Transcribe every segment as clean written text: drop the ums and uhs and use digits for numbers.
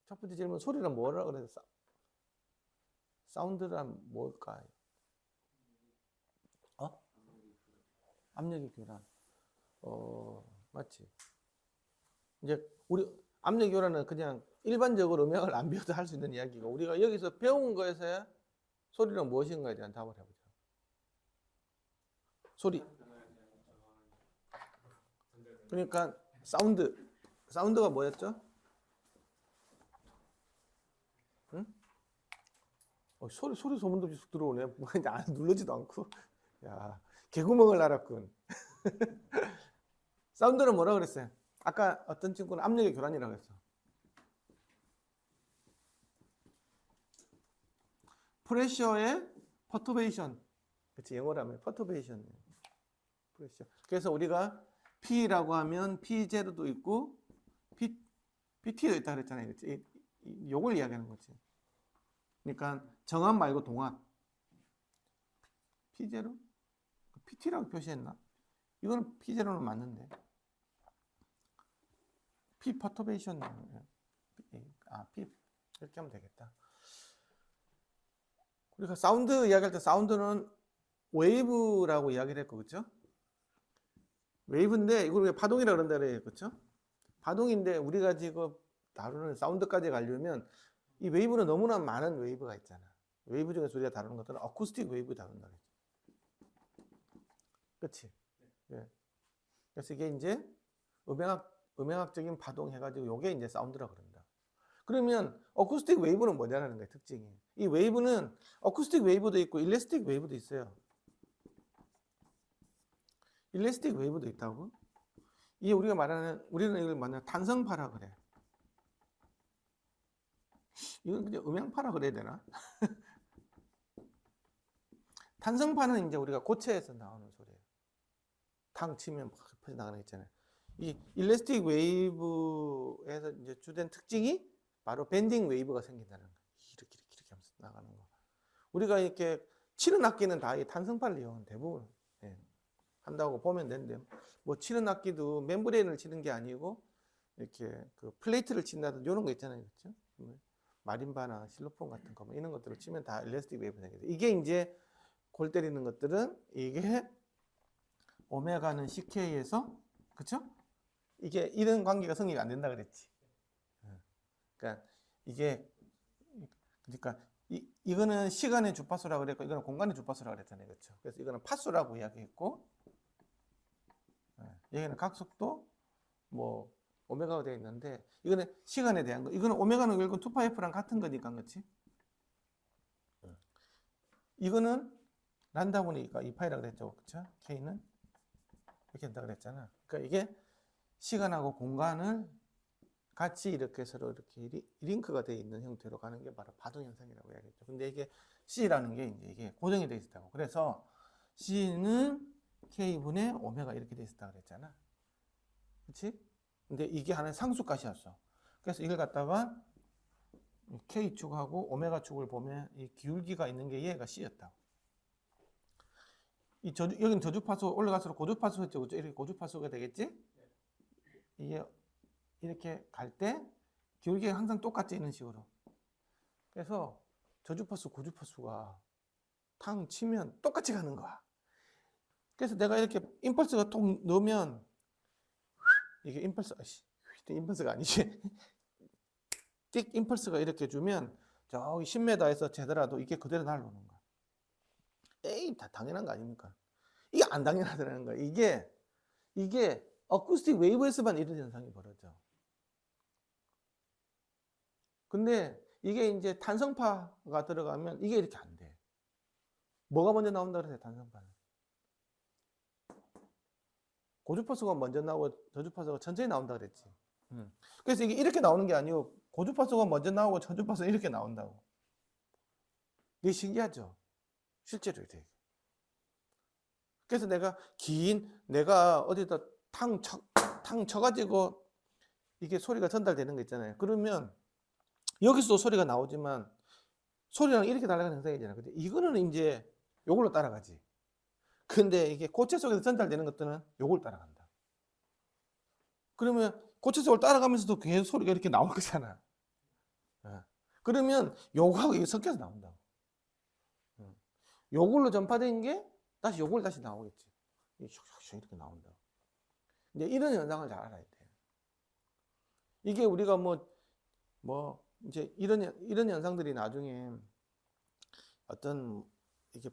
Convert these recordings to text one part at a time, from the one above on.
첫 번째 질문, 소리는 뭐라 그래서 사운드란 뭘까요? 압력의 교란. 맞지. 이제 우리 압력의 교란은 그냥 일반적으로 음향을 안 배워도 할 수 있는 이야기고, 우리가 여기서 배운 거에서야 소리는 무엇인가에 대한 답을 해보자. 소리. 그러니까 사운드가 뭐였죠? 응? 소리 소문도 없이 쑥 들어오네. 뭐 이제 안 누르지도 않고. 야, 개구멍을 알았군. 사운드는 뭐라 그랬어요? 아까 어떤 친구는 압력의 교란이라고 했어. 프레셔의 퍼터베이션. 그치, 영어로 하면 퍼터베이션. 프레셔. 그래서 우리가 P라고 하면 P0도 있고 PT도 있다 그랬잖아요. 그치? 요걸 이야기하는 거지. 그러니까 정압 말고 동압. P0? PT라고 표시했나? 이거는 P0는 맞는데. P 퍼터베이션. P 이렇게 하면 되겠다. 우리가 사운드 이야기할 때 사운드는 웨이브라고 이야기를 했고, 그렇죠? 웨이브인데 이걸 왜 파동이라고 그런다 그래요, 그렇죠? 파동인데 우리가 지금 다루는 사운드까지 가려면 이 웨이브는 너무나 많은 웨이브가 있잖아. 웨이브 중에서 우리가 다루는 것들은 어쿠스틱 웨이브 다룬다 그랬죠. 그렇지? 네. 그래서 이게 이제 음향학적인 파동 해가지고 요게 이제 사운드라고 그런다. 그러면 어쿠스틱 웨이브는 뭐냐라는 거예요, 특징이. 이 웨이브는 어쿠스틱 웨이브도 있고 일레스틱 웨이브도 있어요. 일레스틱 웨이브도 있다고? 이게 우리는 이걸 말하는 탄성파라 그래. 이건 그냥 음향파라 그래야 되나? 탄성파는 이제 우리가 고체에서 나오는 소리예요. 탕 치면 막 퍼져나가는 거 있잖아요. 이 일레스틱 웨이브에서 이제 주된 특징이 바로 밴딩 웨이브가 생긴다는 거예요. 이렇게 하면서 나가는 거. 우리가 이렇게 치는 악기는 다 이 탄성파를 이용한 대부분 한다고 보면 되는데, 뭐 치는 악기도 멤브레인을 치는 게 아니고 이렇게 그 플레이트를 친다든지 이런 거 있잖아요, 그렇죠? 마림바나 실로폰 같은 거, 이런 것들을 치면 다 일레스틱 웨이브 생겨요. 이게 이제 골 때리는 것들은 이게 오메가는 CK에서, 그렇죠? 이게 이런 관계가 성립이 안 된다 그랬지. 그러니까 이거는 시간의 주파수라고 그랬고 이거는 공간의 주파수라고 그랬잖아요, 그렇죠? 그래서 이거는 파수라고 이야기했고, 여기는 각속도 뭐 오메가가 되어 있는데 이거는 시간에 대한 거. 이거는 오메가는 결국 2파이프랑 같은 거니까, 그렇지? 이거는 란다보니까 2파이라고 그랬죠, 그렇죠? K는 이렇게 된다 그랬잖아. 그러니까 이게 시간하고 공간을 같이 이렇게 서로 이렇게 링크가 되어 있는 형태로 가는 게 바로 파동 현상이라고 이야기했죠. 근데 이게 C라는 게 이게 고정이 되어 있다고. 그래서 C는 K분의 오메가 이렇게 되어 있었다 그랬잖아. 그렇지? 근데 이게 하나의 상수값이었어. 그래서 이걸 갖다가 K축하고 오메가축을 보면 이 기울기가 있는 게 얘가 C였다고. 여기는 저주파수 올라갈수록 고주파수였죠. 그렇죠? 이렇게 고주파수가 되겠지? 이게 이렇게 갈 때 기울기가 항상 똑같이 있는 식으로. 그래서 저주파수, 고주파수가 탕 치면 똑같이 가는 거야. 그래서 내가 이렇게 임펄스가 톡 넣으면 이게 임펄스가 아니지. 띡 임펄스가 이렇게 주면 저기 10m에서 재더라도 이게 그대로 날아오는 거야. 에이, 다 당연한 거 아닙니까? 이게 안 당연하다는 거야. 이게 어쿠스틱 웨이브에서만 이런 현상이 벌어져. 근데 이게 이제 탄성파가 들어가면 이게 이렇게 안 돼. 뭐가 먼저 나온다 그래서 탄성파는? 고주파수가 먼저 나오고 저주파수가 천천히 나온다 그랬지. 그래서 이게 이렇게 나오는 게 아니고 고주파수가 먼저 나오고 저주파수가 이렇게 나온다고. 이게 신기하죠? 실제로 이렇게. 그래서 내가 어디다 탕 쳐가지고 이게 소리가 전달되는 거 있잖아요. 그러면 여기서도 소리가 나오지만 소리랑 이렇게 날아가는 현상이잖아요. 근데 이거는 이제 요걸로 따라가지. 근데 이게 고체 속에서 전달되는 것들은 요걸 따라간다. 그러면 고체 속을 따라가면서도 계속 소리가 이렇게 나올 거잖아. 그러면 요거하고 이게 섞여서 나온다고. 요걸로 전파된 게 다시 요걸 다시 나오겠지. 이렇게 나온다고. 이제 이런 현상을 잘 알아야 돼. 이게 우리가 이제 이런 현상들이 나중에 어떤 이게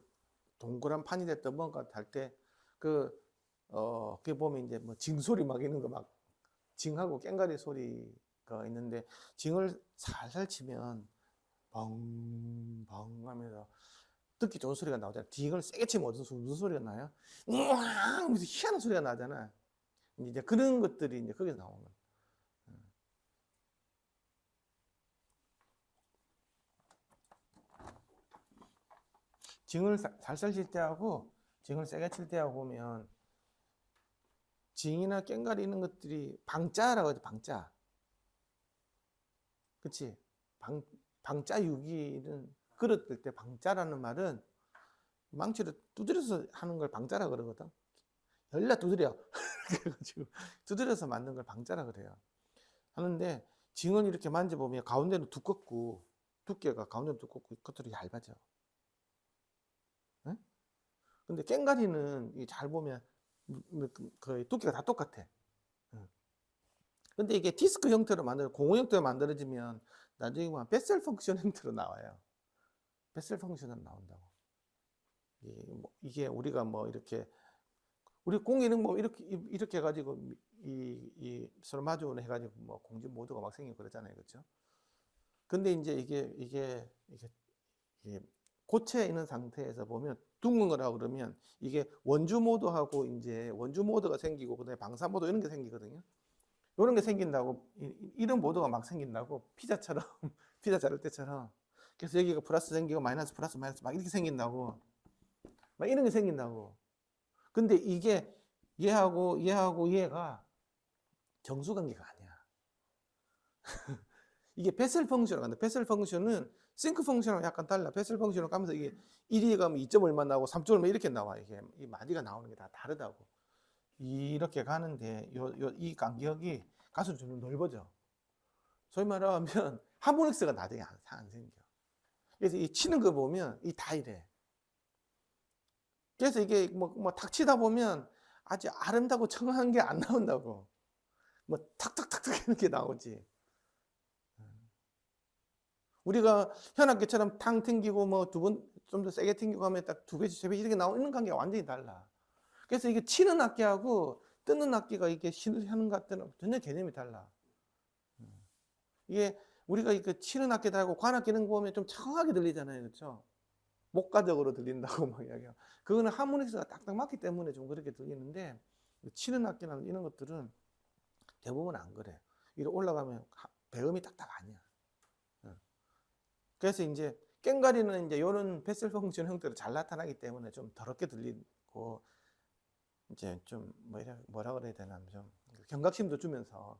동그란 판이 됐던 뭔가 할 때 그게 보면 이제 뭐 징소리 막 이런 거 막 징하고 꽹가리 소리가 있는데 징을 살살 치면 벙벙 하면서 듣기 좋은 소리가 나오잖아요. 징을 세게 치면 무슨 소리가 나요? 우앙! 무슨 희한한 소리가 나잖아요. 이제 그런 것들이 이제 거기서 나오는 거예요. 징을 살살 칠 때하고 징을 세게 칠 때하고 보면 징이나 꽹가리 이런 것들이 방자라고 하죠. 방자. 그치? 방자 유기는 그릇들 때 방자라는 말은 망치를 두드려서 하는 걸 방자라 그러거든. 열라 두드려. 그래가지고 두드려서 만든 걸 방자라 그래요. 하는데 징을 이렇게 만져보면 가운데는 두껍고 두께가 가운데는 두껍고 겉으로 얇아져. 응? 근데 꽹가리는 잘 보면 거의 두께가 다 똑같아. 근데 이게 디스크 형태로 공호 형태로 만들어지면 나중에 보면 베셀 펑션 형태로 나와요. 베셀 펑션은 나온다고. 이게 우리가 뭐 이렇게 우리 공기는 뭐 이렇게 해가지고 서로 마주는 해가지고 뭐 공진 모드가 막 생기고 그러잖아요, 그렇죠? 근데 이제 이게 고체에 있는 상태에서 보면 둥근 거라고 그러면 이게 원주 모드하고 이제 원주 모드가 생기고 그다음에 방사 모드 이런 게 생기거든요. 이런 게 생긴다고 이런 모드가 막 생긴다고 피자처럼 피자 자를 때처럼 그래서 여기가 플러스 생기고 마이너스 플러스 마이너스 막 이렇게 생긴다고 막 이런 게 생긴다고. 근데 이게 얘하고 얘가 정수 관계가 아니야. 이게 베셀 펑션을 간다. 베셀 펑션은 싱크 펑션하고 약간 달라. 베셀 펑션을 가면서 이게 1이 가면 2점 얼마 나오고 3점 얼마 이렇게 나와. 이게 이 마디가 나오는 게 다 다르다고. 이렇게 가는데 이 간격이 갈수록 좀 넓어져. 소위 말하면 하모닉스가 나중에 안 생겨. 그래서 이 치는 거 보면 이 다 이래. 그래서 이게 뭐 탁 치다 보면 아주 아름다고 청한 게 안 나온다고. 뭐 탁탁탁탁 이렇게 나오지. 우리가 현악기처럼 탕 튕기고 뭐 두 번 좀 더 세게 튕기고 하면 딱 두 배씩 세 배 이렇게 나오는 관계가 완전히 달라. 그래서 이게 치는 악기하고 뜨는 악기가 이게 하는 것 같은 전혀 개념이 달라. 이게 우리가 이거 치는 악기들하고 관악기는 보면 좀 청하게 들리잖아요, 그렇죠? 목가적으로 들린다고 막 이야기하고. 그거는 하모닉스가 딱딱 맞기 때문에 좀 그렇게 들리는데 치는 악기나 이런 것들은 대부분 안 그래. 이렇게 올라가면 배음이 딱딱 아니야. 그래서 이제 꽹가리는 이제 이런 베셀 펑션 형태로 잘 나타나기 때문에 좀 더럽게 들리고 이제 좀 뭐라 그래야 되나 좀 경각심도 주면서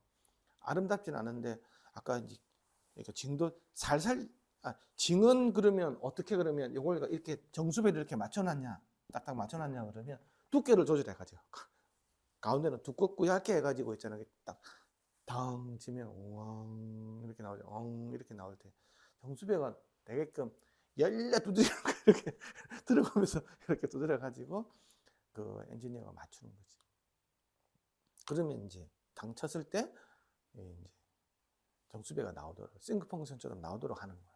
아름답진 않은데 아까 이제 그러니까 징도 살살 징은 그러면 어떻게 그러면 이걸 이렇게 정수배를 이렇게 맞춰놨냐 딱딱 맞춰놨냐 그러면 두께를 조절해 가지고 가운데는 두껍고 얇게 해가지고 있잖아요. 딱 당 치면 엉 이렇게 나오죠. 엉 이렇게 나올 때 정수배가 되게끔 열려 두드려 이렇게 들어가면서 이렇게 두드려 가지고 그 엔지니어가 맞추는 거지. 그러면 이제 당 쳤을 때 이제 정수배가 나오도록 싱크 펑션처럼 나오도록 하는 거야.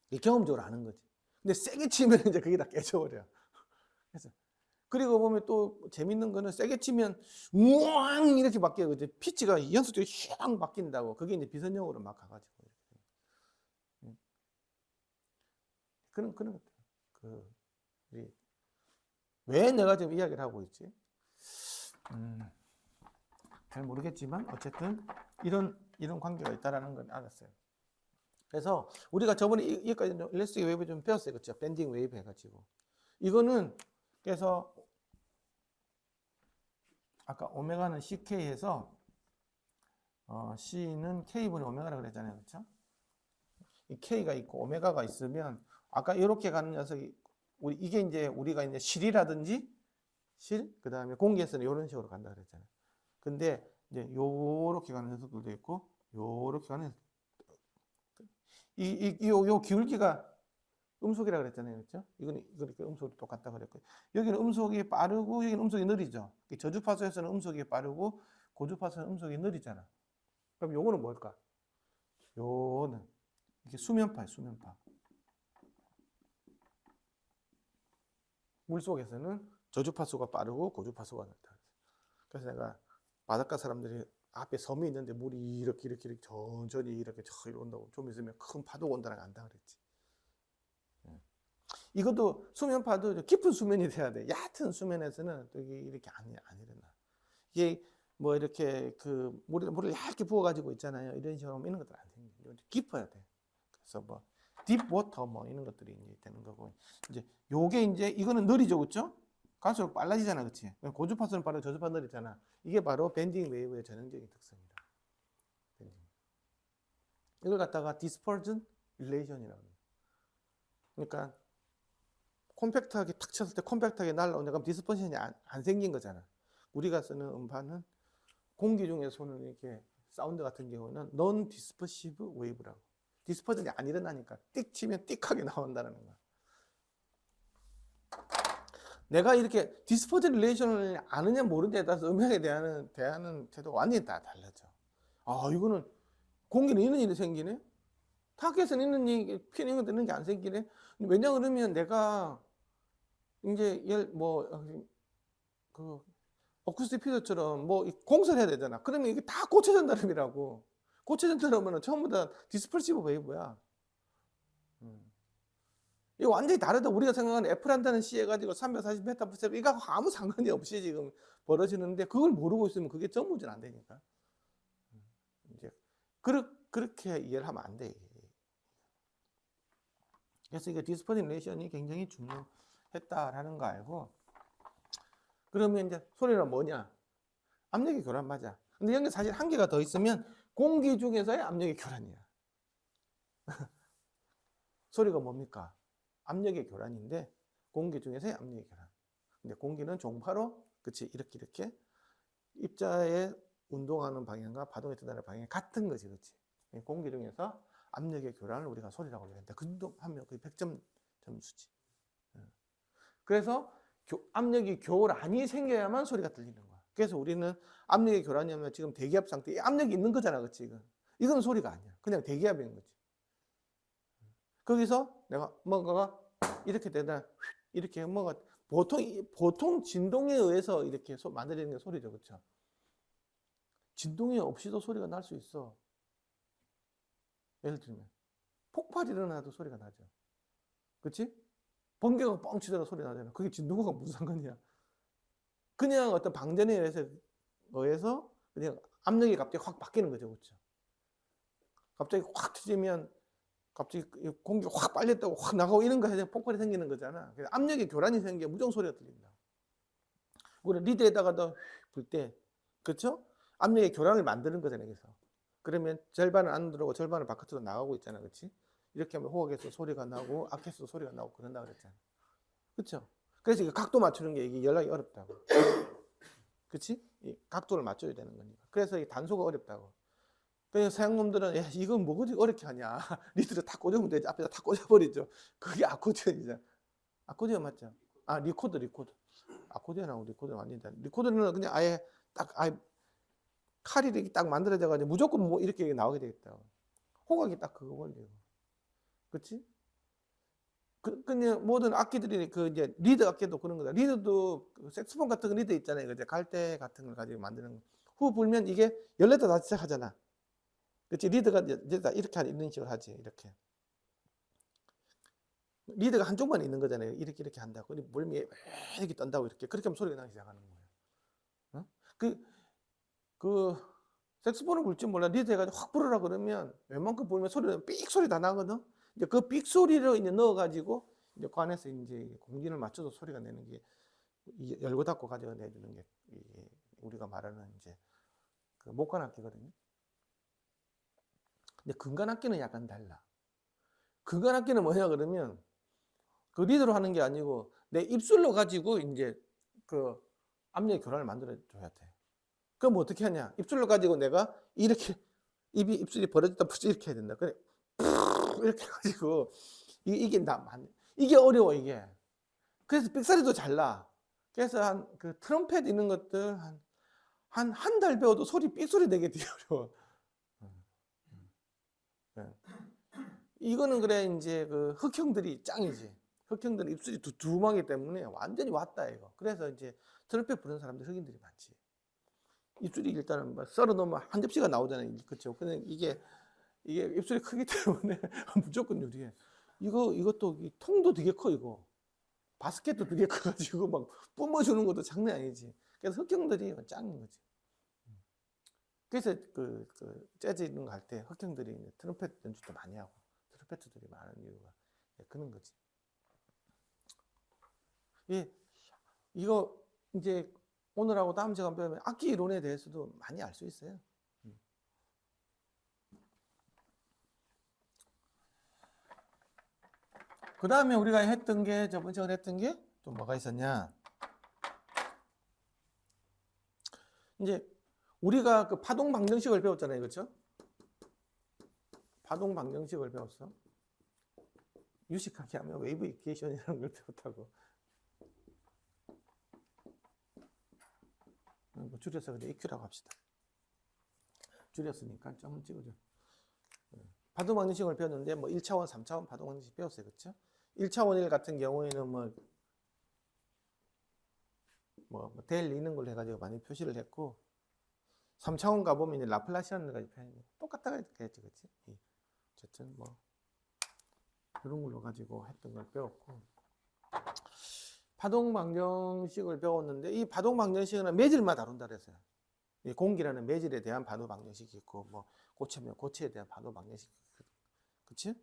이게 경험적으로 아는 거지. 근데 세게 치면 이제 그게 다 깨져버려. 그래서 그리고 보면 또 재밌는 거는 세게 치면 우왕 이렇게 바뀌어요. 이제 피치가 연속적으로 휘황 바뀐다고. 그게 이제 비선형으로 막 가가지고 그런 것들. 왜 내가 지금 이야기를 하고 있지? 잘 모르겠지만 어쨌든 이런 관계가 있다라는 걸 알았어요. 그래서 우리가 저번에 여기까지 일렉트릭 웨이브 좀 배웠어요, 그렇죠? 밴딩 웨이브 해가지고 이거는 그래서 아까 오메가는 CK에서 C는 K분의 오메가라고 그랬잖아요, 그렇죠? 이 K가 있고 오메가가 있으면 아까 이렇게 가는 녀석이 이게 이제 우리가 이제 실이라든지 그 다음에 공기에서는 이런 식으로 간다 그랬잖아요. 근데 이제 요렇게 가는 녀석들도 있고 요렇게 가는 요 기울기가 음속이라 그랬잖아요. 그렇죠? 이건 음속이 똑같다 그랬고. 여기는 음속이 빠르고 여기는 음속이 느리죠. 저주파수에서는 음속이 빠르고 고주파수는 음속이 느리잖아. 그럼 요거는 뭘까? 요거는 이게 수면파예요, 수면파. 물속에서는 저주파수가 빠르고 고주파수가 늦다. 그래서 내가 바닷가 사람들이 앞에 섬이 있는데 물이 이렇게 천천히 이렇게 온다고 좀 있으면 큰 파도가 온다는 거 안다 그랬지. 이것도 수면파도 깊은 수면이 돼야 돼. 얕은 수면에서는 또 이게 이렇게 안 일어나. 이게 뭐 이렇게 그 물을 얇게 부어가지고 있잖아요. 이런 식으로 하면 이런 것들 안 생겨. 깊어야 돼. 그래서 뭐 딥워터 뭐 이런 것들이 이제 되는 거고. 이제 요게 이제 이거는 느리죠, 그렇죠? 갈수록 빨라지잖아, 그렇지? 고주파수는 빠르고 저주파 느리잖아. 이게 바로 밴딩 웨이브의 전형적인 특성이다. 밴딩. 이걸 갖다가 디스퍼전 릴레이션이라고 해요. 그러니까 콤팩트하게 탁 쳤을 때 콤팩트하게 날라오니까 그럼 디스퍼션이 안 생긴 거잖아. 우리가 쓰는 음파는 공기 중에서 오는 이렇게 사운드 같은 경우는 non dispersive wave라고. 디스퍼전이 안 일어나니까 띡 치면 띡하게 나온다는 거야. 내가 이렇게 디스퍼전 릴레이션을 아느냐 모르느냐에 따라서 음향에 대하는 태도가 완전히 다 달라져. 아, 이거는 공기는 있는 일이 생기네? 타겟에서 있는 일이 피는 거 되는 게 안 생기네? 왜냐 그러면 내가 이제 그 어쿠스틱 피더처럼 뭐 공사를 해야 되잖아. 그러면 이게 다 고체전 다름이라고. 고체전 다름은 전부 다 디스퍼시브 웨이브야. 이거 완전히 다르다. 우리가 생각하는 F란다는 C 해가지고 340m/s 이거 아무 상관이 없이 지금 벌어지는데 그걸 모르고 있으면 그게 전무전 안 되니까. 이제 그렇게 이해를 하면 안 돼. 그래서 이게 디스퍼전 릴레이션이 굉장히 중요했다라는 거 알고. 그러면 이제 소리는 뭐냐? 압력의 교란 맞아. 근데 여기 사실 한 개가 더 있으면 공기 중에서의 압력의 교란이야. 소리가 뭡니까? 압력의 교란인데 공기 중에서의 압력의 교란. 근데 공기는 종파로 그치 이렇게 입자의 운동하는 방향과 파동이 떠나는 방향이 같은 거지, 그치? 공기 중에서 압력의 교란을 우리가 소리라고 얘기한다. 그 정도 하면 거의 100점 점수지. 그래서 압력이 교란이 생겨야만 소리가 들리는 거야. 그래서 우리는 압력의 교란이면 지금 대기압 상태에 압력이 있는 거잖아, 그치? 이건 소리가 아니야. 그냥 대기압인 거지. 거기서 내가 뭔가가 이렇게 되다, 이렇게 뭔가 보통 진동에 의해서 이렇게 만들어지는 게 소리죠, 그렇죠? 진동이 없이도 소리가 날 수 있어. 예를 들면 폭발이 일어나도 소리가 나죠, 그렇지? 번개가 뻥 치더라도 소리 나잖아. 그게 진동과 무슨 상관이야? 그냥 어떤 방전에 의해서 그냥 압력이 갑자기 확 바뀌는 거죠, 그렇죠? 갑자기 확 터지면 갑자기 공기가 확 빨렸다고 확 나가고 이런 거 해서 폭발이 생기는 거잖아. 그래서 압력의 교란이 생기면 무조건 소리가 들린다. 우리 리드에다가도 불 때, 그렇죠? 압력의 교란을 만드는 거잖아요, 여기서. 그러면 절반은 안으로 들어오고 절반은 바깥으로 나가고 있잖아, 그렇지? 이렇게 하면 호각에서 소리가 나고 악에서 소리가 나고 그런다 그랬잖아, 그렇죠? 그래서 이게 각도 맞추는 게 이게 연락이 어렵다고, 그렇지? 이 각도를 맞춰야 되는 거니까. 그래서 이 단소가 어렵다고. 그래서 서양놈들은 야, 이건 뭐 그리 어렵게 하냐. 리드를 다 꽂으면 되지. 앞에다 다 꽂아버리죠. 그게 아코디언이잖아. 아코디언 맞죠? 아, 리코더. 아코디언하고 리코더는 완전히 다른. 리코더는 그냥 아예 칼이 이렇게 딱 만들어져가지고 무조건 뭐 이렇게 나오게 되겠다. 호각이 딱 그거 원리고. 그렇지? 그냥 모든 악기들이 이제 리드 악기도 그런 거다. 리드도 색소폰 같은 거 리드 있잖아요. 이제 갈대 같은 걸 가지고 만드는 거. 후 불면 이게 열렸다 닫기 시작하잖아. 그치? 리드가 이렇게 이런 식으로 하지, 이렇게. 리드가 한쪽만 있는 거잖아요. 이렇게 한다고. 물이 이렇게 떤다고, 이렇게. 그렇게 하면 소리가 나기 시작하는 거예요. 어? 색소폰을 불 줄 몰라. 리드 해가지고 확 불으라 그러면 웬만큼 불면 소리는 삑 소리 다 나거든? 이제 그 삑 소리를 이제 넣어가지고, 이제 그 안에서 이제 공기를 맞춰서 소리가 내는 게, 열고 닫고 가지고 내주는 게, 우리가 말하는 이제, 그 목관악기거든요. 근데 근관악기는 약간 달라. 근관악기는 뭐냐 그러면 그 리드로 하는 게 아니고 내 입술로 가지고 이제 그 압력의 교란을 만들어 줘야 돼. 그럼 어떻게 하냐? 입술로 가지고 내가 이렇게 입술이 벌어졌다 푸지 이렇게 해야 된다. 그래 이렇게 해가지고 이게 어려워 이게. 그래서 삑사리도 잘 나. 그래서 한 그 트럼펫 있는 것들 한 달 배워도 삑소리 내게 되게 어려워. 네. 이거는 그래 이제 그 흑형들이 짱이지. 흑형들은 입술이 두툼하기 때문에 완전히 왔다 이거. 그래서 이제 트럼펫 부르는 사람들 흑인들이 많지. 입술이 일단은 뭐 썰어 놓으면 한 접시가 나오잖아요. 그렇죠. 근데 이게 입술이 크기 때문에 무조건 유리해. 이것도 통도 되게 커 이거. 바스켓도 되게 커가지고 막 뿜어주는 것도 장난 아니지. 그래서 흑형들이 짱인 거지. 그래서 그 재즈 있는 거 할 때 흑형들이 트럼펫 연주도 많이 하고 트럼펫들이 많은 이유가 그런 거지. 예, 이거 이제 오늘하고 다음 시간 배우면 악기 이론에 대해서도 많이 알 수 있어요. 그 다음에 우리가 했던 게 저번 시간에 했던 게 또 뭐가 있었냐? 이제 우리가 그 파동 방정식을 배웠잖아요, 그렇죠? 파동 방정식을 배웠어. 유식하게 하면 웨이브 이퀘이션이라는 걸 배웠다고. 뭐 줄여서 그냥 EQ라고 합시다. 줄였으니까 좀 찍어줘. 파동 방정식을 배웠는데 뭐 1차원, 3차원 파동 방정식 배웠어요, 그렇죠? 1차원 1 같은 경우에는 델 있는 걸로 해가지고 많이 표시를 했고 3차원 가보면 이제 라플라시안을 가지고 표현해. 똑같다가 했지, 그치? 어쨌든 뭐 그런 걸로 가지고 했던 걸 배웠고 파동 방정식을 배웠는데 이 파동 방정식은 매질만 다룬다 그랬어요. 이 공기라는 매질에 대한 파동 방정식이 있고 뭐 고체면 고체에 대한 파동 방정식, 그치?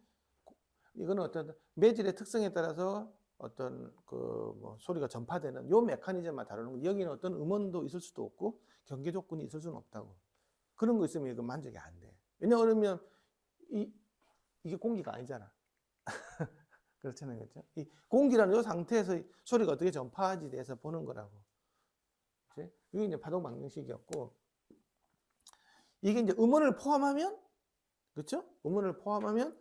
이거는 어떤 매질의 특성에 따라서 어떤 뭐 소리가 전파되는 요 메커니즘만 다루는 거. 여기는 어떤 음원도 있을 수도 없고 경계 조건이 있을 수는 없다고. 그런 거 있으면 이거 만족이 안 돼. 왜냐하면 이게 공기가 아니잖아. 그렇잖아요, 그렇죠? 이 공기라는 요 상태에서 소리가 어떻게 전파하지 대해서 보는 거라고. 그치? 이게 이제 파동 방정식이었고 이게 이제 음원을 포함하면, 그렇죠? 음원을 포함하면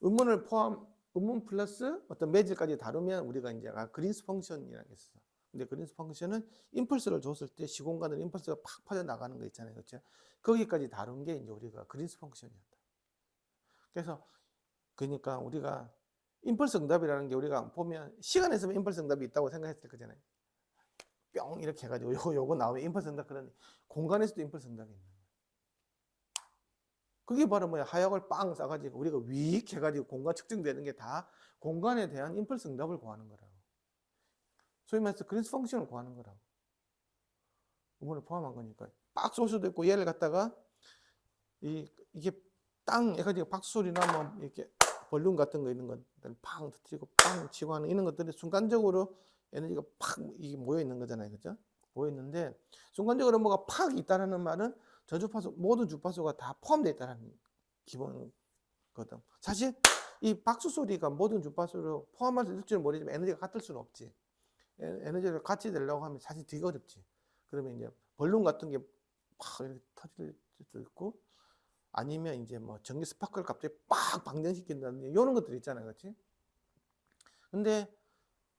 음원 플러스 어떤 매질까지 다루면 우리가 이제 그린스 펑션이라는 게 있어. 근데 그린스 펑션은 임펄스를 줬을 때 시공간으로 임펄스가 팍 퍼져 나가는 거 있잖아요, 그렇죠? 거기까지 다룬 게 이제 우리가 그린스 펑션이었다. 그래서 그러니까 우리가 임펄스 응답이라는 게 우리가 보면 시간에서 임펄스 응답이 있다고 생각했을 거잖아요. 뿅 이렇게 해가지고 요거 나오면 임펄스 응답. 그런 공간에서도 임펄스 응답이 있는 거예요. 그게 바로 뭐야, 하역을 빵 싸가지고 우리가 윅 해가지고 공간 측정되는 게 다 공간에 대한 임펄스 응답을 구하는 거라고. 소위 말해서 그린스 펑션을 구하는 거라고. 음원을 포함한 거니까. 박수 올 수도 있고 얘를 갖다가 이게 땅 해가지고 박수 소리 나면 이렇게 볼륨 같은 거 있는 것들 팡 터뜨리고 빵 치고 하는 이런 것들이 순간적으로 에너지가 팍 이게 모여 있는 거잖아요, 그죠? 모여 있는데 순간적으로 뭐가 팍 있다라는 말은 저주파수 모든 주파수가 다 포함되어 있다는 기본거든. 사실 이 박수 소리가 모든 주파수로 포함할 수 있을지는 모르지만 에너지가 같을 수는 없지. 에너지를 같이 내려고 하면 사실 되게 어렵지. 그러면 이제 볼륨 같은 게 팍 이렇게 터질 수도 있고 아니면 이제 뭐 전기 스파크를 갑자기 빡 방전시킨다든지 이런 것들 있잖아요, 그렇지? 근데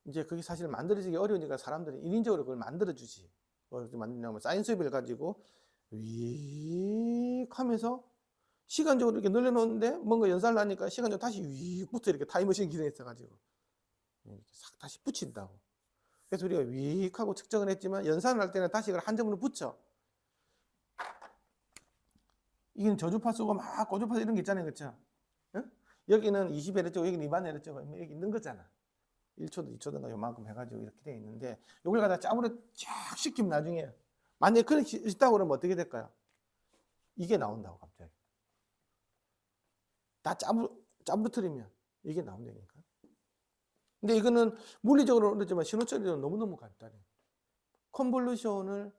이제 그게 사실 만들어지기 어려우니까 사람들이 인위적으로 그걸 만들어주지. 어떻게 만드냐면 사인스웨이브를 가지고 윙 하면서 시간적으로 이렇게 늘려놓는데 뭔가 연산을 하니까 시간적으로 다시 윙부터 이렇게 타임머신 기능이 있어가지고 이렇게 싹 다시 붙인다고. 그래서 우리가 윙 하고 측정을 했지만 연산을 할 때는 다시 그걸 한 점으로 붙여. 이게 저주파수가 막 고주파수 이런 게 있잖아요, 그렇죠? 응? 여기는 20Hz, 여기는 2만Hz 여기 있는 거잖아. 1초도 2초든가 요만큼 해가지고 이렇게 돼 있는데 이걸 갖다 짬으로 쫙 시키면 나중에 만약에 그렇게 있다고 그러면 어떻게 될까요? 이게 나온다고 갑자기. 다 짬으로 틀리면 이게 나온다니까. 근데 이거는 물리적으로 그렇지만 신호 처리는 너무너무 간단해. 컨볼루션을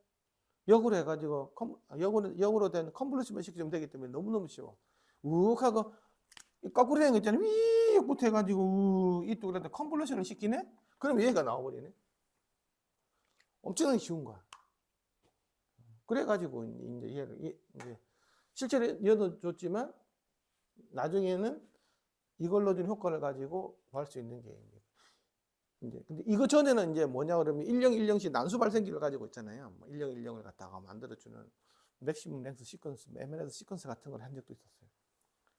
역으로 해가지고 역으로 된 컨볼루션만 시키면 되기 때문에 너무너무 쉬워. 우욱 하고 거꾸로 되는 거 있잖아요. 윅부터 해가지고 이쪽에다 컨볼루션을 시키네? 그럼 얘가 나와버리네. 엄청나게 쉬운 거야. 그래가지고 이제 얘를 이제 실제로 여도 줬지만 나중에는 이걸 넣어준 효과를 가지고 구할 수 있는 게 이제 근데 이거 전에는 이제 뭐냐 그러면 1010씩 난수 발생기를 가지고 있잖아요. 뭐 1010을 갖다가 만들어주는 맥시멈 랭스 시퀀스, MLS 시퀀스 같은 걸 한 적도 있었어요.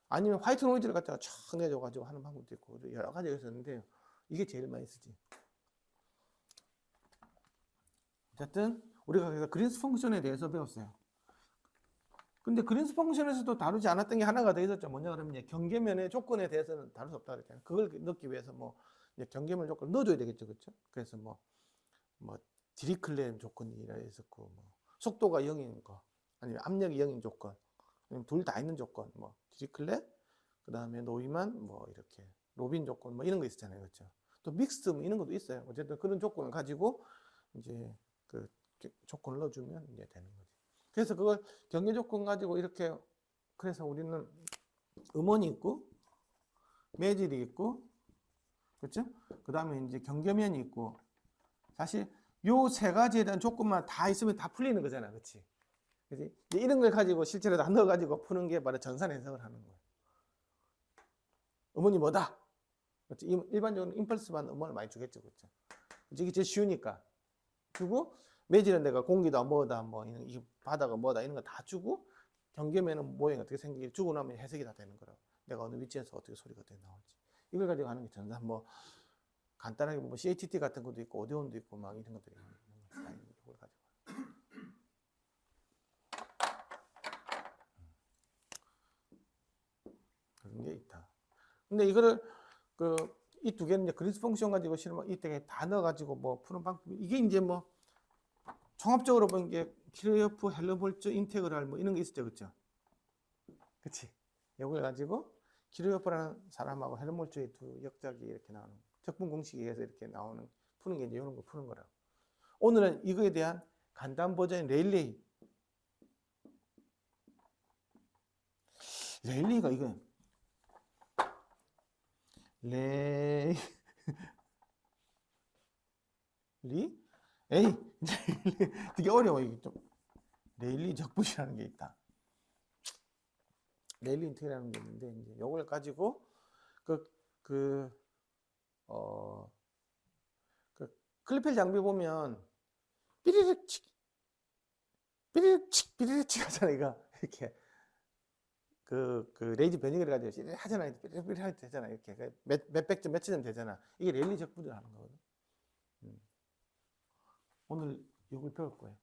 아니면 화이트 노이즈를 갖다가 촥 내줘가지고 하는 방법도 있고 여러 가지가 있었는데 이게 제일 많이 쓰지. 어쨌든 우리가 그래서 그린스 펑션에 대해서 배웠어요. 근데 그린스 펑션에서도 다루지 않았던 게 하나가 더 있었죠. 뭐냐 그러면 경계면의 조건에 대해서는 다룰 수 없다 그랬잖아요. 그걸 넣기 위해서 뭐 이제 경계면 조건을 넣어줘야 되겠죠, 그렇죠? 그래서 뭐 디리클레 조건이라 했었고, 뭐 속도가 0인 거, 아니면 압력이 0인 조건, 아니면 둘 다 있는 조건, 뭐 디리클레, 그 다음에 노이만, 뭐 이렇게 로빈 조건, 뭐 이런 거 있었잖아요, 그렇죠? 또 믹스드 뭐 이런 것도 있어요. 어쨌든 그런 조건을 가지고 이제 그 조건을 넣어주면 이제 되는 거지. 그래서 그걸 경계 조건 가지고 이렇게 그래서 우리는 음원이 있고 매질이 있고 그렇죠? 그 다음에 이제 경계면이 있고 사실 요 세 가지에 대한 조건만 다 있으면 다 풀리는 거잖아, 그렇지? 그렇지? 이런 걸 가지고 실제로 다 넣어가지고 푸는 게 바로 전산 해석을 하는 거예요. 음원이 뭐다? 그렇지? 일반적으로 임펄스만 음원을 많이 주겠죠, 그렇죠? 이게 제일 쉬우니까 주고 매질은 내가 공기다 뭐다 뭐 이 바다가 뭐다 이런 거 다 주고 경계면은 모양이 어떻게 생기게 주고 나면 해석이 다 되는 거라고. 내가 어느 위치에서 어떻게 소리가 어떻게 나올지 이걸 가지고 하는 게 전산. 뭐 간단하게 뭐 CHT 같은 것도 있고 오디온도 있고 막 이런 것들이 있는 거예요. 이걸 가지고 그런 게 있다. 근데 이거를 이 두 개는 이제 그린스 펑션 가지고 실험 이때 다 넣어가지고 뭐 푸는 방법 이게 이제 뭐 종합적으로 본 게 키르요프, 헬름홀츠, 인테그랄 뭐 이런 게 있었죠, 그렇죠? 그렇지? 이걸 가지고 키르요프라는 사람하고 헬름홀츠의 두 역작이 이렇게 나오는 적분 공식에 의해서 이렇게 나오는 푸는 게 이제 이런 거 푸는 거라고. 오늘은 이거에 대한 간단 버전인 레일리가 이거 에이 되게 어려워. 이게 좀 레일리 적분이라는 게 있다. 레일리 인테그랄이라는 게 있는데 이제 이걸 가지고 클리펠 장비 보면 삐리릭 칙 삐리릭 칙 삐리릭 칙 하잖아. 이거 이렇게 레이지 베닝을 가지고 하잖아. 삐리릭 할 때 되잖아. 이렇게 몇백 점 며칠 점 되잖아. 이게 레일리 적분을 하는 거거든. 오늘 이걸 배울 거예요.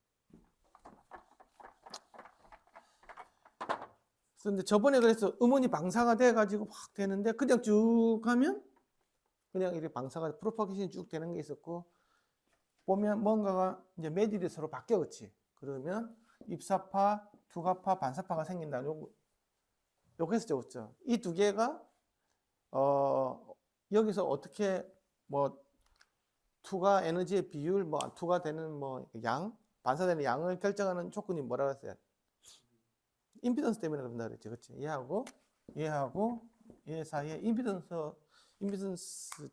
근데 저번에 그래서 음원이 방사가 돼가지고 막 되는데 그냥 쭉 가면 그냥 이렇게 방사가 프로파게이션이 쭉 되는 게 있었고 보면 뭔가가 이제 매질이 서로 바뀌어, 그렇지? 그러면 입사파, 투가파, 반사파가 생긴다. 요거 했었죠. 이 두 개가 여기서 어떻게 뭐 투가 에너지의 비율, 뭐 투가 되는 뭐 양, 반사되는 양을 결정하는 조건이 뭐라고 했어요? 임피던스 때문에 그런다 그랬죠, 그렇지? 얘하고 얘 사이에 임피던스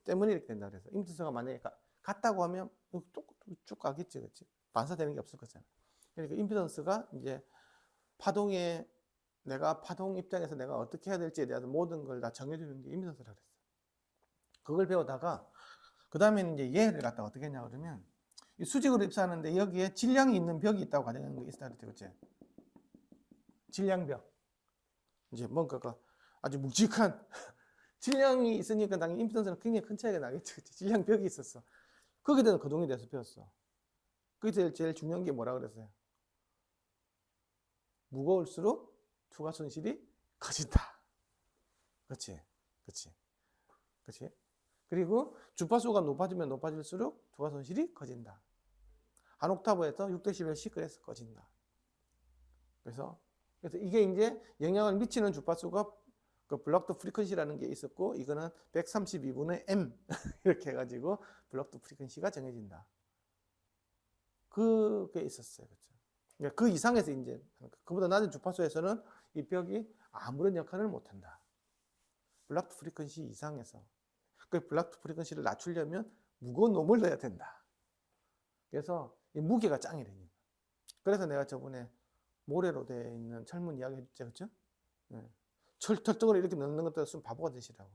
때문에 이렇게 된다 그래서 임피던스가 만약에 같다고 하면 쭉 가겠지, 그렇지? 반사되는 게 없을 거잖아. 그러니까 임피던스가 이제 파동에 내가 파동 입장에서 내가 어떻게 해야 될지에 대해서 모든 걸 다 정해주는 게 임피던스라 그랬어. 그걸 배우다가 그 다음에는 이제 얘를 갖다 어떻게 했냐 그러면 이 수직으로 입사하는데 여기에 질량이 있는 벽이 있다고 가정하는 게 있다 그랬죠, 그렇지? 질량벽. 이제 뭔가가 아주 묵직한 질량이 있으니까 당연히 임피던스는 굉장히 큰 차이가 나겠죠. 질량벽이 있었어. 거기에 대해서 거동에 대해서 배웠어. 그게 제일 중요한 게 뭐라 그랬어요? 무거울수록 투과 손실이 커진다. 그렇지, 그렇지, 그렇지. 그리고 주파수가 높아지면 높아질수록 투과 손실이 커진다. 한 옥타브에서 6dB씩 그래서 커진다. 그래서 이게 이제 영향을 미치는 주파수가 그 블럭드 프리퀀시라는 게 있었고 이거는 132분의 M 이렇게 해가지고 블럭드 프리퀀시가 정해진다. 그게 있었어요, 그렇죠? 그러니까 그 이상에서 이제 그보다 낮은 주파수에서는 이 벽이 아무런 역할을 못한다. 블럭드 프리퀀시 이상에서 그 블럭드 프리퀀시를 낮추려면 무거운 놈을 넣어야 된다. 그래서 이 무게가 짱이래요. 그래서 내가 저번에 모래로 되어 있는 철문 이야기 해줬죠, 그렇죠? 네. 철떡을 이렇게 넣는 것도 순 바보가 되시라고.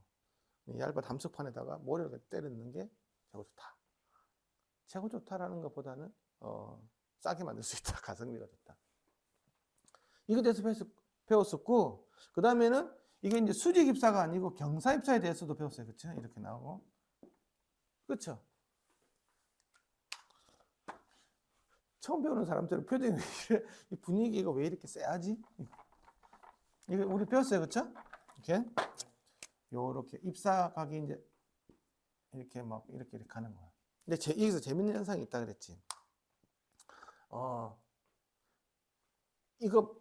얇은 담석판에다가 모래를 때리는 게 최고 좋다. 최고 좋다라는 것보다는 싸게 만들 수 있다. 가성비가 좋다. 이거 대해서 배웠었고, 그 다음에는 이게 이제 수직 입사가 아니고 경사 입사에 대해서도 배웠어요. 그렇죠? 이렇게 나오고. 그렇죠? 처음 배우는 사람들은 표정이 분위기가 왜 이렇게 쎄하지? 이거 우리 배웠어요. 그렇죠? 이렇게 요렇게 입사각이 이제 이렇게 막 이렇게 가는 거야. 근데 여기서 재밌는 현상이 있다 그랬지. 이거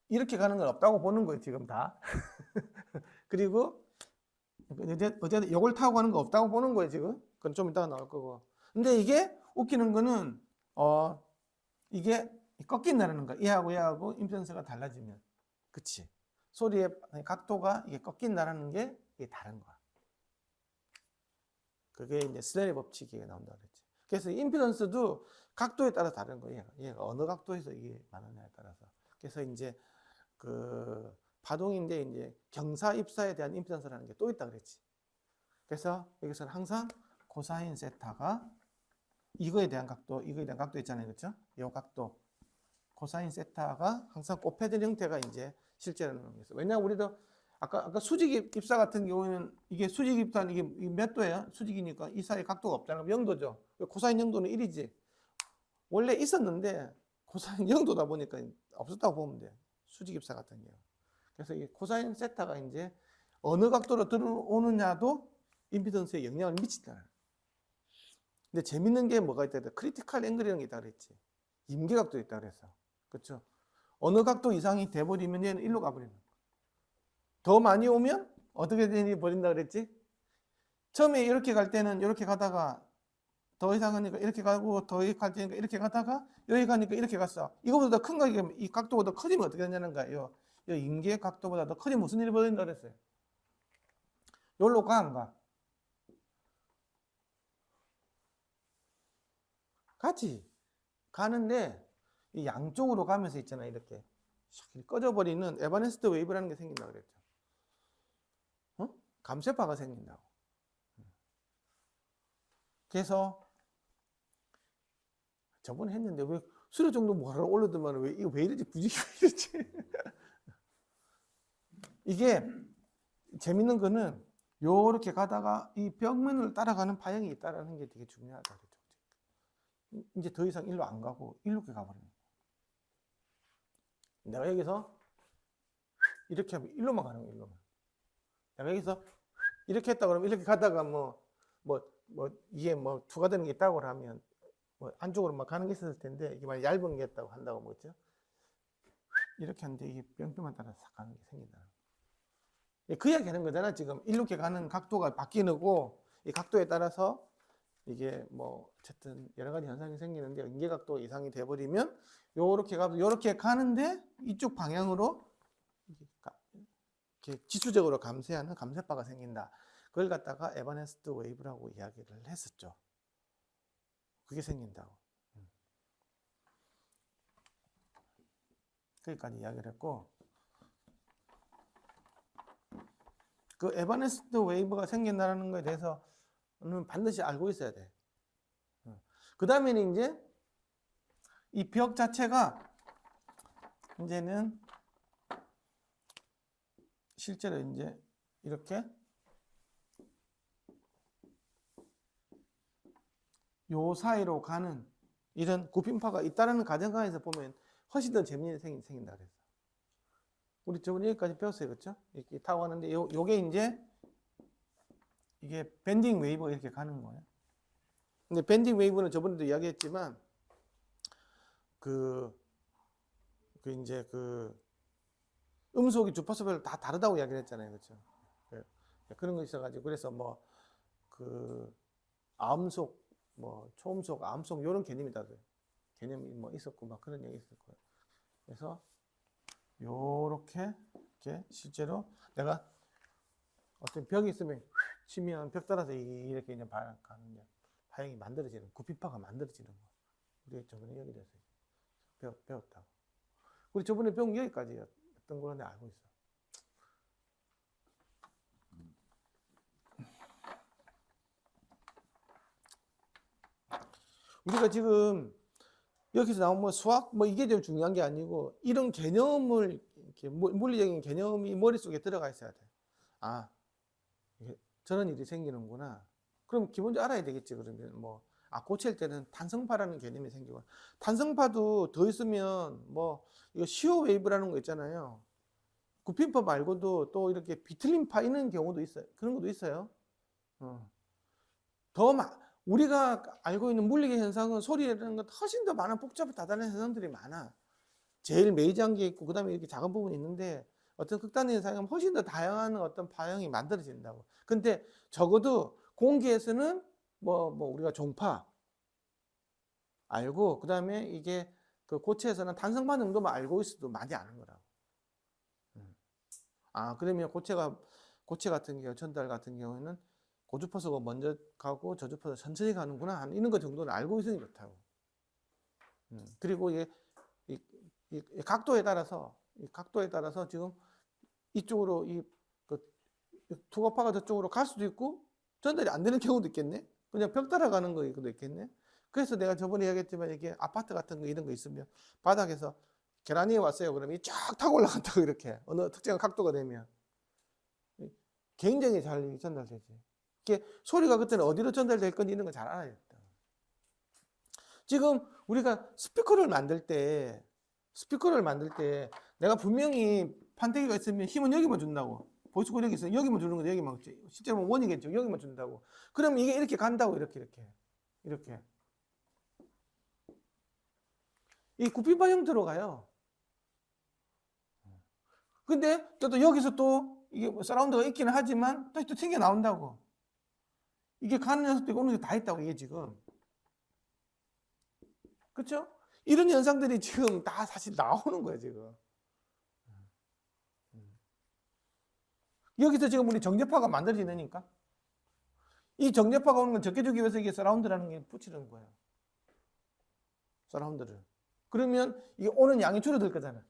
이렇게 가는 건 없다고 보는 거예요, 지금 다. 그리고 어쨌든 이걸 타고 가는 거 없다고 보는 거예요, 지금. 그건 좀 이따가 나올 거고. 근데 이게 웃기는 거는 이게 꺾인다는 거야. 얘하고 임피던스가 달라지면. 그치? 소리의 각도가 이게 꺾인다는 게 이게 다른 거야. 그게 이제 스넬의 법칙이 나온다 그랬지. 그래서 임피던스도 각도에 따라 다른 거예요. 얘가 어느 각도에서 이게 많으냐에 따라서. 그래서 이제 그 파동인데 이제 경사 입사에 대한 임피던스라는 게 또 있다 그랬지. 그래서 여기서는 항상 코사인 세타가 이거에 대한 각도 있잖아요. 그렇죠? 이 각도. 코사인 세타가 항상 곱해진 형태가 이제 실제라는 거겠어. 왜냐하면 우리도 아까 수직 입사 같은 경우에는 이게 수직 입사는 이게 몇 도예요? 수직이니까 이 사이 각도가 없잖아. 0도죠. 코사인 0도는 1이지. 원래 있었는데 코사인 0도다 보니까 없었다고 보면 돼. 수직 입사 같은 경우. 그래서 이 코사인 세타가 이제 어느 각도로 들어오느냐도 임피던스에 영향을 미친다. 근데 재밌는 게 뭐가 있다? 크리티컬 앵글이라는 게 있다 그랬지. 임계각도 있다 그랬어. 그렇죠? 어느 각도 이상이 돼버리면 얘는 일로 가버리는 거야. 더 많이 오면 어떻게 되니 버린다 그랬지? 처음에 이렇게 갈 때는 이렇게 가다가 더 이상 하니까 이렇게 가고 더 갈 때니까 이렇게 가다가 여기 가니까 이렇게 갔어. 이거보다 더 큰 거, 이 각도보다 커지면 어떻게 되냐는 거예요. 이 임계 각도보다 더 커지면 무슨 일이 벌어진다 그랬어요? 여기로 가, 안 가? 가지. 가는데 이 양쪽으로 가면서 있잖아. 이렇게 꺼져버리는 에바네스트 웨이브라는 게 생긴다고 그랬죠. 감쇄파가 생긴다고. 그래서 저번에 했는데 왜 수료 정도 뭐하러 올려두면 왜 이러지? 부지기 왜 이러지? 이게 재밌는 거는 요렇게 가다가 이 벽면을 따라가는 파형이 있다는 게 되게 중요하다 그랬죠. 이제 더 이상 일로 안 가고 이렇게 가버리는 거야. 내가 여기서 이렇게 하면 일로만 가는 거야. 일로만. 내가 여기서 이렇게 했다 그러면 이렇게 가다가 이게 투가 되는 게 있다고 하면 안쪽으로 막 가는 게 있었을 텐데 이게 막 얇은 게 있다고 한다고 뭐죠? 이렇게 하는데 이게 뿅뿅만 따라서 싹 가는 게 생긴다. 그 이야기 하는 거잖아. 지금 이렇게 가는 각도가 바뀌는 거, 이 각도에 따라서 이게 어쨌든 여러 가지 현상이 생기는데 임계각도 이상이 돼버리면 요렇게 가는데 이쪽 방향으로 이렇게 지수적으로 감쇄하는 감쇄파가 생긴다. 그걸 갖다가 에바네스트 웨이브라고 이야기를 했었죠. 그게 생긴다고. 거기까지 이야기를 했고, 그 에바네스트 웨이브가 생긴다는 거에 대해서는 반드시 알고 있어야 돼. 그 다음에는 이제 이 벽 자체가 이제는 실제로 이제 이렇게 요 사이로 가는 이런 굽힘파가 있다는 가정하에서 보면 훨씬 더 재미있는 현상이 생긴다 그랬어. 우리 저번에 여기까지 배웠어요. 그렇죠? 이렇게 타고 가는데 요게 이제 이게 밴딩 웨이브가 이렇게 가는 거예요. 근데 밴딩 웨이브는 저번에도 이야기했지만 이제 음속이 주파수별로 다 다르다고 이야기를 했잖아요. 그렇죠? 그런 거 있어가지고 그래서 아음속 초음속, 암속 이런 개념이 다 돼요. 개념이 있었고 막 그런 얘기 있을 거예요. 그래서 요렇게 이렇게 실제로 내가 어떤 벽이 있으면 치면 벽 따라서 이렇게 그냥 가는 파형이 만들어지는 굽힘파가 만들어지는 거. 우리 저번에 얘기를 했어요. 배웠다고. 우리 저번에 배운 게 여기까지였던 걸로 내가 알고 있어. 우리가 지금 여기서 나온 뭐 수학 뭐 이게 좀 중요한 게 아니고 이런 개념을 이렇게 물리적인 개념이 머릿속에 들어가 있어야 돼. 아, 이게 저런 일이 생기는구나. 그럼 기본적으로 알아야 되겠지. 그러면 뭐 고칠 때는 탄성파라는 개념이 생기고 탄성파도 더 있으면 뭐 이거 시어 웨이브라는 거 있잖아요. 구핀파 말고도 또 이렇게 비틀림파 있는 경우도 있어요. 그런 것도 있어요. 더 우리가 알고 있는 물리계 현상은 소리라는 것 훨씬 더 많은 복잡한 다단한 현상들이 많아. 제일 메이저한 게 있고 그다음에 이렇게 작은 부분이 있는데 어떤 극단의 현상은 훨씬 더 다양한 어떤 파형이 만들어진다고. 근데 적어도 공기에서는 뭐 우리가 종파 알고 그다음에 이게 그 고체에서는 탄성파 정도만 알고 있어도 많이 아는 거라고. 그러면 고체 같은 경우 전달 같은 경우에는 고주파수가 먼저 가고 저주파수가 천천히 가는구나 하는 이런 것 정도는 알고 있으니 그렇다고. 그리고 이게 이 각도에 따라서 지금 이쪽으로 그 투과파가 저쪽으로 갈 수도 있고 전달이 안 되는 경우도 있겠네. 그냥 벽 따라가는 거도 있겠네. 그래서 내가 저번에 이야기했지만 이게 아파트 같은 거 이런 거 있으면 바닥에서 계단이 왔어요. 그러면 이 쫙 타고 올라간다고 이렇게 어느 특정한 각도가 되면 굉장히 잘 전달되지. 이게 소리가 그때는 어디로 전달될 건지 이런 거 잘 알아야겠다. 지금 우리가 스피커를 만들 때 내가 분명히 판때기가 있으면 힘은 여기만 준다고. 보이스 코덱이 있으면 여기만 주는 거죠. 여기만. 실제로 원이겠죠. 여기만 준다고. 그럼 이게 이렇게 간다고. 이렇게. 이 구피바 형태로 가요. 근데 또 여기서 또 이게 사라운드가 있기는 하지만 다시 또 튕겨 나온다고. 이게 가는 녀석도 있고 오는 게 다 있다고 이게 지금. 그렇죠? 이런 현상들이 지금 다 사실 나오는 거예요 지금. 여기서 지금 우리 정제파가 만들어지니까 이 정제파가 오는 걸 적해주기 위해서 이게 서라운드라는 게 붙이는 거예요. 서라운드를. 그러면 이게 오는 양이 줄어들 거잖아.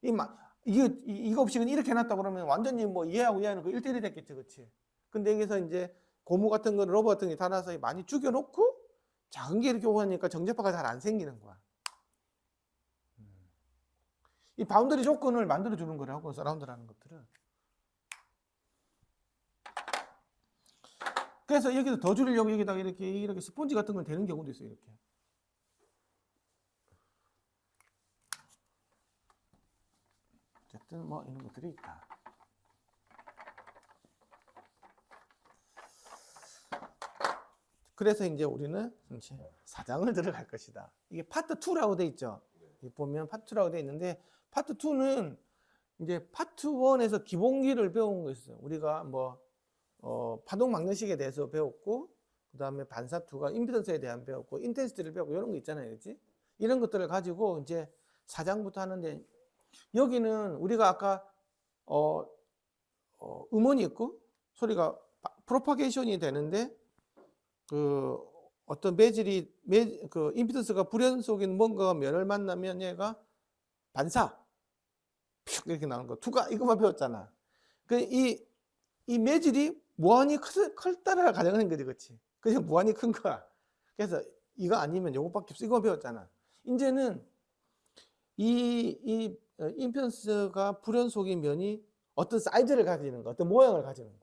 이거 없이 이렇게 해놨다 그러면 완전히 뭐 얘하고 얘하는 거 1대1이 됐겠지, 그렇지? 근데 여기서 이제 고무 같은 거, 러버 같은 게 달아서 많이 죽여놓고 작은 게 이렇게 오니까 정제파가 잘 안 생기는 거야. 이 바운더리 조건을 만들어주는 거라고, 서라운드라는 것들은. 그래서 여기서 더 줄이려고 여기다가 이렇게 스폰지 같은 걸 대는 경우도 있어요, 이렇게. 어쨌든 뭐 이런 것들이 있다. 그래서 이제 우리는 이제 4장을 들어갈 것이다. 이게 파트 2라고 돼 있죠. 보면 파트 2라고 돼 있는데 파트 2는 이제 파트 1에서 기본기를 배운 거 있어요. 우리가 뭐 파동 막내식에 대해서 배웠고 그다음에 반사 2가 임피던스에 대한 배웠고 인텐시티를 배웠고 이런 거 있잖아요. 그렇지? 이런 것들을 가지고 이제 4장부터 하는데 여기는 우리가 아까 음원이 있고 소리가 프로파게이션이 되는데 그 어떤 그 임피던스가 불연속인 뭔가가 면을 만나면 얘가 반사 픽 이렇게 나오는 거. 2가 이것만 배웠잖아. 이 매질이 무한히 클 따라 가정하는 거지, 그렇지? 그래서 무한히 큰 거야. 그래서 이거 아니면 요것밖에 없어. 이거만 배웠잖아. 이제는 이 임피던스가 불연속인 면이 어떤 사이즈를 가지는 거, 어떤 모양을 가지는 거야.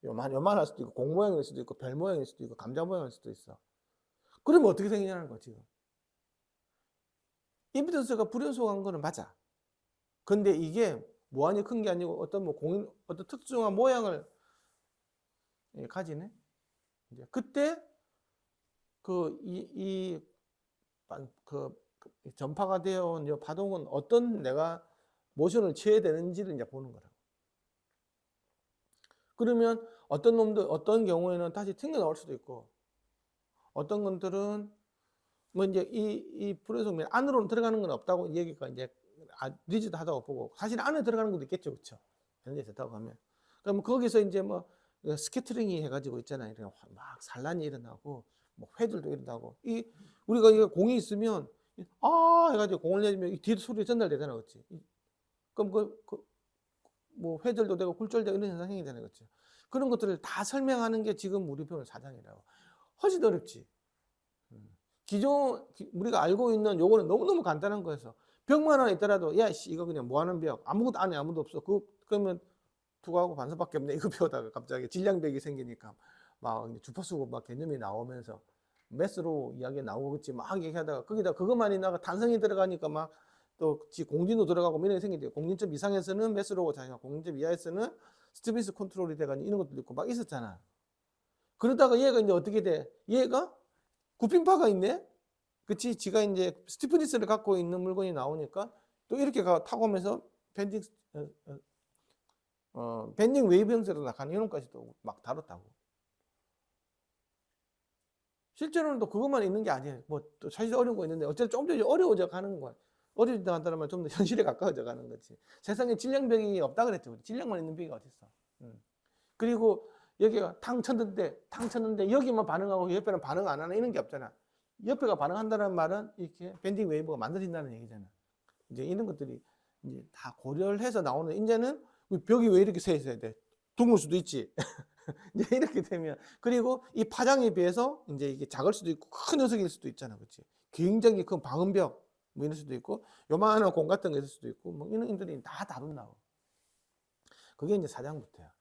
요만할 수도 있고 공 모양일 수도 있고 별 모양일 수도 있고 감자 모양일 수도 있어. 그러면 어떻게 생기냐는 거야 지금. 임피던스가 불연속한 거는 맞아. 근데 이게 무한히 큰 게 아니고 어떤 특정한 모양을 가지네. 이제 그때 전파가 되어 온 파동은 어떤 내가 모션을 취해야 되는지를 이제 보는 거라고. 그러면 어떤 경우에는 다시 튕겨 나올 수도 있고, 어떤 것들은 뭐 이제 이 불연속 안으로는 들어가는 건 없다고 이 얘기가 이제 리지드하다고 보고, 사실 안에 들어가는 것도 있겠죠, 그렇죠? 현재 됐다고 하면, 그럼 거기서 이제 뭐 스캐터링이 해가지고 있잖아요. 막 산란이 일어나고, 뭐 회들도 일어나고, 우리가 이거 공이 있으면 해가지고 공을 내주면 이 뒤로 소리 전달되잖아, 그렇지? 그럼 뭐 회절도 되고 굴절되고 이런 현상이 생기잖아요, 그렇죠? 그런 것들을 다 설명하는 게 지금 우리 배우는 4장이라고. 훨씬 어렵지. 우리가 알고 있는 요거는 너무너무 간단한 거여서 벽만 하나 있더라도 야, 씨, 이거 그냥 뭐 하는 벽. 아무것도 안에 아무도 없어. 그러면 투하고 반사밖에 없네. 이거 배우다가 갑자기 질량벽이 생기니까 막 주파수고 막 개념이 나오면서 매스로 이야기 나오겠지 막 얘기하다가 거기다 그것만이 나가 탄성이 들어가니까 막 또 공진도 들어가고 이런 게 생기대요. 공진점 이상에서는 매스로고 자기가 공진점 이하에서는 스티비스 컨트롤이 돼가지고 이런 것도 있고 막 있었잖아. 그러다가 얘가 이제 어떻게 돼? 얘가 구핀파가 있네? 그치? 지가 이제 스티프니스를 갖고 있는 물건이 나오니까 또 이렇게 타고 오면서 밴딩 웨이브 형태로 나가는 이론까지도 막 다뤘다고. 실제로는 또 그것만 있는 게 아니에요. 뭐 또 사실 어려운 거 있는데 어쨌든 좀 더 어려워져 가는 거야. 어려워져 간다는 말 좀 더 현실에 가까워져 가는 거지. 세상에 질량벽이 없다 그랬죠. 우리. 질량만 있는 벽이 어딨어. 그리고 여기가 탕 쳤는데 여기만 반응하고 옆에는 반응 안 하는 이런 게 없잖아. 옆에가 반응한다는 말은 이렇게 밴딩 웨이브가 만들어진다는 얘기잖아. 이제 이런 것들이 이제 다 고려를 해서 나오는, 이제는 벽이 왜 이렇게 세 있어야 돼? 둥글 수도 있지. 이제 이렇게 되면, 그리고 이 파장에 비해서 이제 이게 작을 수도 있고 큰 녀석일 수도 있잖아. 그렇지? 굉장히 큰 방음벽 뭐 이럴 수도 있고 요만한 공 같은 거 있을 수도 있고 뭐 이런 것들이 다 다룬다고. 그게 이제 사장부터야.